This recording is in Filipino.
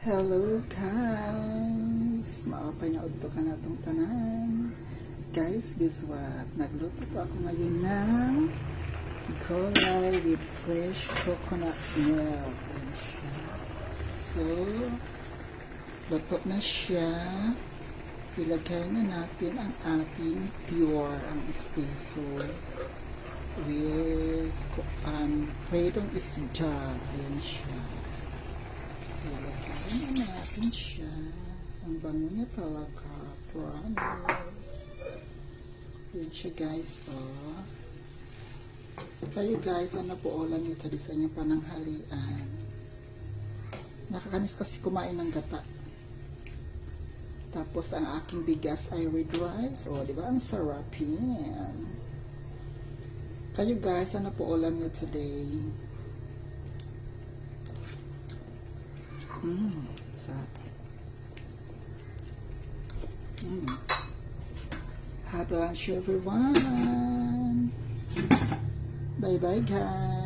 Hello guys! Maapay na udto ka na itong tanan. Guys, guess what? Nagluto po ako ngayon ng gulay with fresh coconut milk. Ayan siya. So, luto na siya. Ilagay na natin ang ating pure, ang espeso with pritong isda. Ayan siya. Ilagay na natin siya. Ang bango niya talaga. Promise. Yun siya guys. Oh. Kayo guys, ano po ulam niyo tadi sa inyong pananghalian? Nakakanis kasi kumain ng gata. Tapos ang aking bigas ay red rice. O, diba? Ang sarap yan. Kayo guys, ano po ulam niyo today? Sarap. Happy lunch everyone. Bye bye guys.